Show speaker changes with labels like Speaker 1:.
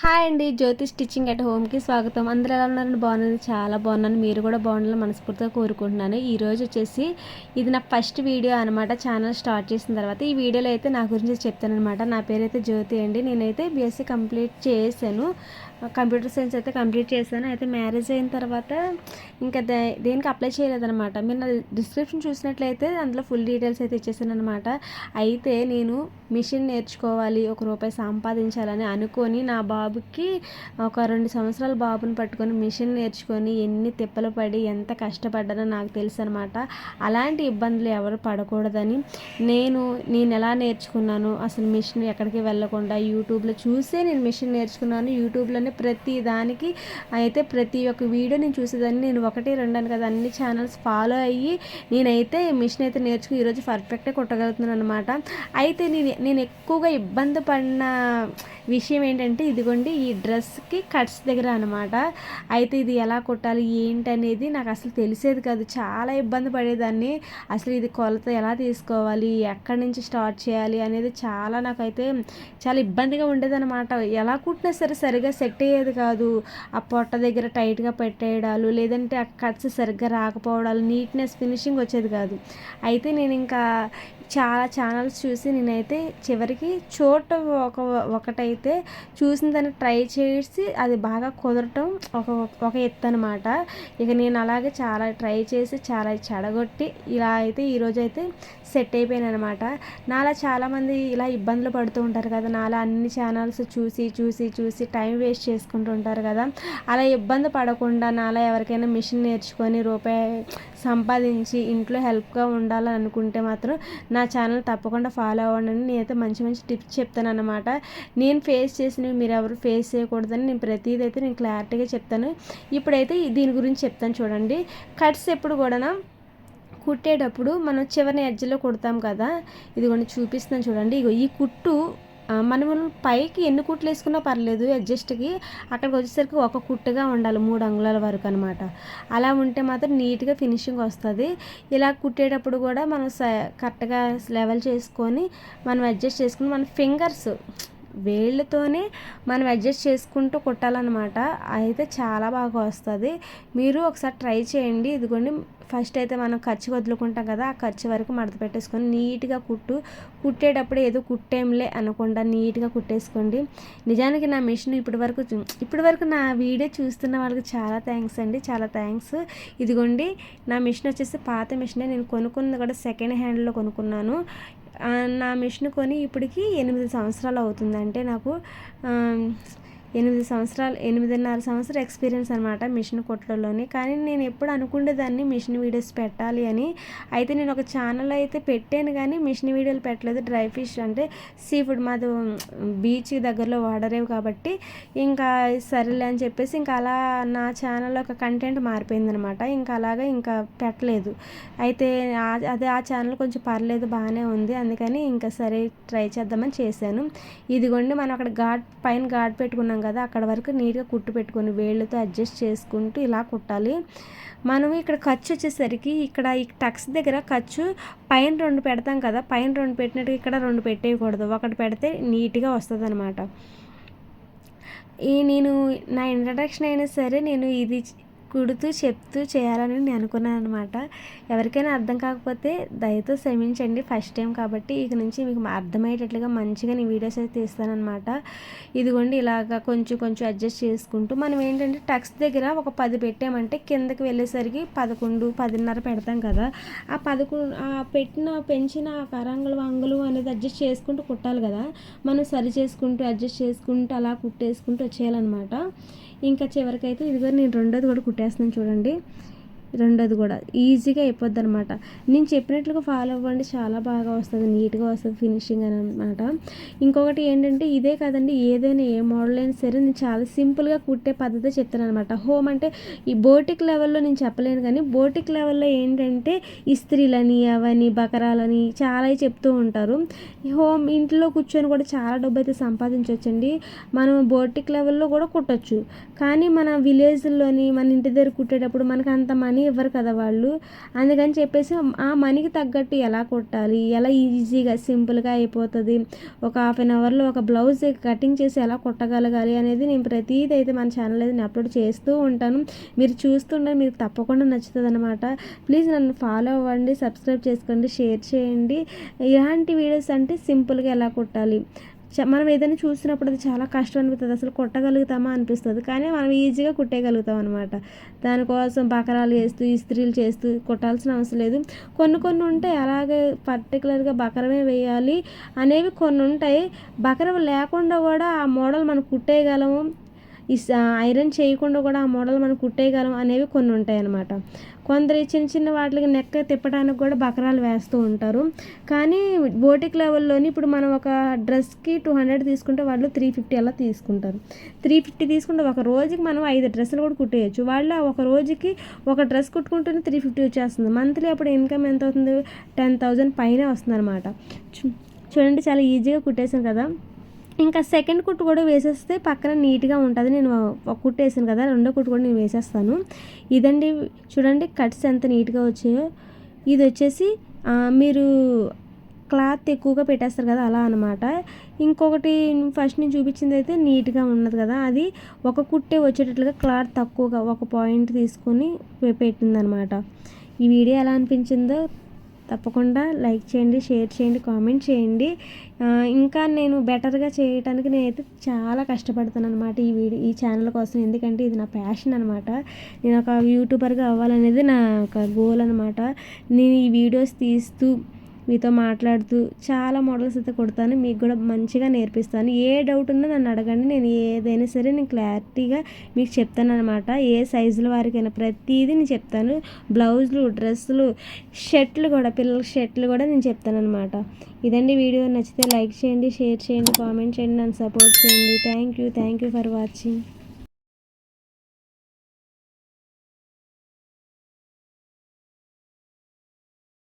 Speaker 1: Hi అండి. జ్యోతి stitching at హోమ్కి స్వాగతం. అందరూ ఎలా ఉన్నారని? బాగున్నాను, చాలా బాగున్నాను. మీరు కూడా బాగుండాలని మనస్ఫూర్తిగా కోరుకుంటున్నాను. ఈరోజు వచ్చేసి ఇది నా ఫస్ట్ వీడియో అనమాట. ఛానల్ స్టార్ట్ చేసిన తర్వాత ఈ వీడియోలో అయితే నా గురించి చెప్తానమాట. నా పేరైతే జ్యోతి అండి. నేనైతే బీఎస్సీ కంప్లీట్ చేశాను. కంప్యూటర్ సైన్స్ అయితే కంప్లీట్ చేశాను. అయితే మ్యారేజ్ అయిన తర్వాత ఇంకా దేనికి అప్లై చేయలేదనమాట. మీరు నా డిస్క్రిప్షన్ చూసినట్లయితే అందులో ఫుల్ డీటెయిల్స్ అయితే ఇచ్చేసాను అనమాట. అయితే నేను మిషన్ నేర్చుకోవాలి, ₹1 సంపాదించాలని అనుకొని నా బాబుకి ఒక 2 సంవత్సరాల బాబుని పట్టుకొని మిషన్ నేర్చుకొని ఎన్ని తిప్పలు పడి ఎంత కష్టపడ్డానో నాకు తెలుసు అనమాట. అలాంటి ఇబ్బందులు ఎవరు పడకూడదని నేను ఎలా నేర్చుకున్నాను, అసలు మిషన్ ఎక్కడికి వెళ్ళకుండా యూట్యూబ్లో చూసే నేను మిషన్ నేర్చుకున్నాను. యూట్యూబ్లోనే ప్రతి దానికి అయితే ప్రతి ఒక్క వీడియో నేను చూసేదాన్ని. నేను 1, 2 అని కదా, అన్ని ఛానల్స్ ఫాలో అయ్యి నేనైతే మిషన్ అయితే నేర్చుకుని ఈరోజు పర్ఫెక్ట్గా కుట్టగలుగుతున్నాను అనమాట. అయితే నేను ఎక్కువగా ఇబ్బంది పడిన విషయం ఏంటంటే ఇదిగోండి, ఈ డ్రెస్కి కట్స్ దగ్గర అనమాట. అయితే ఇది ఎలా కుట్టాలి ఏంటి అనేది నాకు అసలు తెలిసేది కాదు. చాలా ఇబ్బంది పడేదాన్ని. అసలు ఇది కొలత ఎలా తీసుకోవాలి, ఎక్కడి నుంచి స్టార్ట్ చేయాలి అనేది నాకైతే చాలా ఇబ్బందిగా ఉండేదన్నమాట. ఎలా కుట్టినా సరే సరిగా సెట్ అయ్యేది కాదు. ఆ పొట్ట దగ్గర టైట్గా పెట్టేయడాలు, లేదంటే ఆ కట్స్ సరిగ్గా రాకపోవడాలు, నీట్నెస్ ఫినిషింగ్ వచ్చేది కాదు. అయితే నేను ఇంకా చాలా ఛానల్స్ చూసి నేనైతే చివరికి ఒకటైతే చూసిన దాన్ని ట్రై చేసి అది బాగా కుదరటం ఒక ఎత్తు అనమాట. ఇక నేను అలాగే చాలా ట్రై చేసి చాలా చెడగొట్టి ఇలా అయితే ఈరోజు అయితే సెట్ అయిపోయాను అనమాట. నాలా చాలామంది ఇలా ఇబ్బందులు పడుతూ ఉంటారు కదా, నాలా అన్ని ఛానల్స్ చూసి టైం వేస్ట్ చేసుకుంటూ ఉంటారు కదా. అలా ఇబ్బంది పడకుండా నాలా ఎవరికైనా మిషన్ నేర్చుకొని రూపాయి సంపాదించి ఇంట్లో హెల్ప్గా ఉండాలని అనుకుంటే మాత్రం నా ఛానల్ తప్పకుండా ఫాలో అవ్వండి. నేనైతే మంచి టిప్స్ చెప్తాను అనమాట. నేను ఫేస్ చేసినవి మీరు ఎవరు ఫేస్ చేయకూడదని నేను ప్రతిదీ అయితే నేను క్లారిటీగా చెప్తాను. ఇప్పుడైతే దీని గురించి చెప్తాను చూడండి. కట్స్ ఎప్పుడు కూడా కుట్టేటప్పుడు మనం చివరిని ఎడ్జ్లో కుడతాం కదా. ఇదిగోండి చూపిస్తున్నాను చూడండి. ఇగో ఈ కుట్టు మనము పైకి ఎన్ని కుట్లు వేసుకున్నా పర్లేదు, అడ్జస్ట్కి అక్కడికి వచ్చేసరికి ఒక కుట్టుగా ఉండాలి 3 అంగుళాల వరకు అనమాట. అలా ఉంటే మాత్రం నీట్గా ఫినిషింగ్ వస్తుంది. ఇలా కుట్టేటప్పుడు కూడా మనం కరెక్ట్గా లెవెల్ చేసుకొని మనం అడ్జస్ట్ చేసుకుని మన ఫింగర్స్ వేళ్ళతోనే మనం అడ్జస్ట్ చేసుకుంటూ కుట్టాలన్నమాట. అయితే చాలా బాగా వస్తుంది. మీరు ఒకసారి ట్రై చేయండి. ఇదిగోండి, ఫస్ట్ అయితే మనం ఖర్చు వదులుకుంటాం కదా, ఆ ఖర్చు వరకు మడత పెట్టేసుకొని నీట్గా కుట్టేటప్పుడు ఏదో కుట్టేంలే అనకుండా నీట్గా కుట్టేసుకోండి. నిజానికి నా మిషన్ ఇప్పటి వరకు నా వీడియో చూస్తున్న వాళ్ళకి చాలా థ్యాంక్స్ అండి, చాలా థ్యాంక్స్. ఇదిగోండి, నా మిషన్ వచ్చేసి పాత మిషనే. నేను కొనుక్కున్నది కూడా సెకండ్ హ్యాండ్లో కొనుక్కున్నాను. నా మిషన్ కొని ఇప్పటికి 8 సంవత్సరాలు అవుతుంది. అంటే నాకు 8.5 సంవత్సరాలు ఎక్స్పీరియన్స్ అనమాట మిషన్ కుట్టడంలోని. కానీ నేను ఎప్పుడు అనుకునేదాన్ని మిషన్ వీడియోస్ పెట్టాలి అని. అయితే నేను ఒక ఛానల్ అయితే పెట్టాను కానీ మిషన్ వీడియోలు పెట్టలేదు. డ్రై ఫిష్ అంటే సీ ఫుడ్, మాది బీచ్ దగ్గరలో వాడరేవు కాబట్టి ఇంకా సరేలే అని చెప్పేసి ఇంకా అలా నా ఛానల్లో ఒక కంటెంట్ మారిపోయిందనమాట. ఇంకా అలాగా ఇంకా పెట్టలేదు. అయితే ఆ ఛానల్ కొంచెం పర్లేదు, బాగానే ఉంది. అందుకని ఇంకా సరే ట్రై చేద్దామని చేశాను. ఇదిగోండి, మనం అక్కడ పైన ఘాట్ పెట్టుకున్నాం కదా, అక్కడ వరకు నీట్గా కుట్టు పెట్టుకొని వేళ్ళతో అడ్జస్ట్ చేసుకుంటూ ఇలా కుట్టాలి. మనం ఇక్కడ ఖర్చు వచ్చేసరికి ఇక్కడ ఈ టక్స్ దగ్గర ఖర్చు పైన 2 పెడతాం కదా, పైన 2 పెట్టినట్టు ఇక్కడ 2 పెట్టేయకూడదు. ఒకటి పెడితే నీట్గా వస్తుంది అనమాట. నేను నా ఇంట్రడక్షన్ అయినా సరే నేను ఇది కుడుతూ చెప్తూ చేయాలని నేను అనుకున్నాను అనమాట. ఎవరికైనా అర్థం కాకపోతే దయతో క్షమించండి, ఫస్ట్ టైం కాబట్టి. ఇక నుంచి మీకు అర్థమయ్యేటట్లుగా మంచిగా నేను వీడియోస్ అయితే తీస్తానమాట. ఇదిగోండి, ఇలాగా కొంచెం అడ్జస్ట్ చేసుకుంటూ మనం ఏంటంటే టక్స్ దగ్గర ఒక 10 పెట్టామంటే కిందకి వెళ్ళేసరికి 11, 10.5 పెడతాం కదా. ఆ 11 పెంచిన కరంగులు వంగులు అనేది అడ్జస్ట్ చేసుకుంటూ కుట్టాలి కదా. మనం సరి చేసుకుంటూ అడ్జస్ట్ చేసుకుంటూ అలా కుట్టేసుకుంటూ వచ్చేయాలన్నమాట. ఇంకా చివరికైతే ఇదిగో నేను రెండోది కూడా కుట్టేస్తున్నాను చూడండి. రెండోది కూడా ఈజీగా అయిపోద్ది అనమాట. నేను చెప్పినట్లుగా ఫాలో అవ్వండి, చాలా బాగా వస్తుంది, నీట్గా వస్తుంది ఫినిషింగ్ అని అనమాట. ఇంకొకటి ఏంటంటే ఇదే కాదండి, ఏదైనా ఏ మోడల్ అయినా సరే నేను చాలా సింపుల్గా కుట్టే పద్ధతి చెప్తాను అనమాట. హోమ్ అంటే ఈ బోటిక్ లెవెల్లో నేను చెప్పలేను, కానీ బోటిక్ లెవెల్లో ఏంటంటే ఇస్త్రీలని అవని బకరాలని చాలా చెప్తూ ఉంటారు. హోమ్ ఇంట్లో కూర్చొని కూడా చాలా డబ్బు అయితే సంపాదించవచ్చండి. మనం బోటిక్ లెవెల్లో కూడా కుట్టచ్చు. కానీ మన విలేజ్లోని మన ఇంటి దగ్గర కుట్టేటప్పుడు మనకు అంత మనీ మనీ ఇవ్వరు కదా వాళ్ళు. అందుకని చెప్పేసి ఆ మనీకి తగ్గట్టు ఎలా కుట్టాలి, ఎలా ఈజీగా సింపుల్గా అయిపోతుంది, ఒక హాఫ్ అన్ అవర్లో ఒక బ్లౌజ్ కటింగ్ చేసి ఎలా కుట్టగలగాలి అనేది నేను ప్రతిదీ అయితే మన ఛానల్ అయితే నేను అప్లోడ్ చేస్తూ ఉంటాను. మీరు చూస్తుంటే మీకు తప్పకుండా నచ్చుతుంది అనమాట. ప్లీజ్ నన్ను ఫాలో అవ్వండి, సబ్స్క్రైబ్ చేసుకోండి, షేర్ చేయండి. ఇలాంటి వీడియోస్ అంటే సింపుల్గా ఎలా కుట్టాలి, మనం ఏదైనా చూసినప్పుడు అది చాలా కష్టం అనిపిస్తుంది, అసలు కుట్టగలుగుతామా అనిపిస్తుంది, కానీ మనం ఈజీగా కుట్టేయగలుగుతాం అనమాట. దానికోసం బకరాలు చేస్తూ ఇస్త్రీలు చేస్తూ కుట్టాల్సిన అవసరం లేదు. కొన్ని ఉంటాయి అలాగే పర్టికులర్గా బకరమే వేయాలి అనేవి కొన్ని ఉంటాయి. బకరం లేకుండా కూడా ఆ మోడల్ మనం కుట్టేయగలము, ఐరన్ చేయకుండా కూడా ఆ మోడల్ మనం కుట్టేయగలం అనేవి కొన్ని ఉంటాయి అన్నమాట. కొందరు చిన్న వాటికి నెక్క తిప్పడానికి కూడా బకరాలు వేస్తూ ఉంటారు. కానీ బోటిక్ లెవెల్లోని ఇప్పుడు మనం ఒక డ్రెస్కి 200 తీసుకుంటే వాళ్ళు 350 అలా తీసుకుంటారు. 350 తీసుకుంటే ఒక రోజుకి మనం 5 డ్రెస్సులు కూడా కుట్టేయచ్చు. వాళ్ళు ఒక రోజుకి ఒక డ్రెస్ కుట్టుకుంటేనే 350 వచ్చేస్తుంది. మంత్లీ అప్పుడు ఇన్కమ్ ఎంత అవుతుంది, 10,000 పైనే వస్తుంది అనమాట. చూడండి చాలా ఈజీగా కుట్టేసాను కదా. ఇంకా సెకండ్ కుట్టు కూడా వేసేస్తే పక్కన నీట్గా ఉంటుంది. నేను ఒక కుట్టు వేసాను కదా, రెండో కుట్టు కూడా నేను వేసేస్తాను. ఇదండి చూడండి కట్స్ ఎంత నీట్గా వచ్చాయో. ఇది వచ్చేసి మీరు క్లాత్ ఎక్కువగా పెట్టేస్తారు కదా అలా అనమాట. ఇంకొకటి ఫస్ట్ నేను చూపించింది అయితే నీట్గా ఉన్నది కదా, అది ఒక కుట్టే వచ్చేటట్లుగా క్లాత్ తక్కువగా ఒక పాయింట్ తీసుకొని పెట్టిందనమాట. ఈ వీడియో ఎలా అనిపించిందో తప్పకుండా లైక్ చేయండి, షేర్ చేయండి, కామెంట్ చేయండి. ఇంకా నేను బెటర్గా చేయడానికి నేనైతే చాలా కష్టపడతాను అనమాట ఈ ఛానల్ కోసం. ఎందుకంటే ఇది నా ప్యాషన్ అనమాట. నేను ఒక యూట్యూబర్గా అవ్వాలనేది నా ఒక గోల్ అనమాట. నేను ఈ వీడియోస్ తీస్తూ మీతో మాట్లాడుతూ చాలా మోడల్స్ అయితే కుడతాను, మీకు కూడా మంచిగా నేర్పిస్తాను. ఏ డౌట్ ఉన్నా నన్ను అడగండి, నేను ఏదైనా సరే నేను క్లారిటీగా మీకు చెప్తాను అనమాట. ఏ సైజుల వారికైనా ప్రతిదీ నేను చెప్తాను. బ్లౌజులు, డ్రెస్సులు, షర్ట్లు కూడా, పిల్లల షర్ట్లు కూడా నేను చెప్తాను అనమాట. ఇదండి వీడియో. నచ్చితే లైక్ చేయండి, షేర్ చేయండి, కామెంట్ చేయండి, నన్ను సపోర్ట్ చేయండి. Thank you for watching.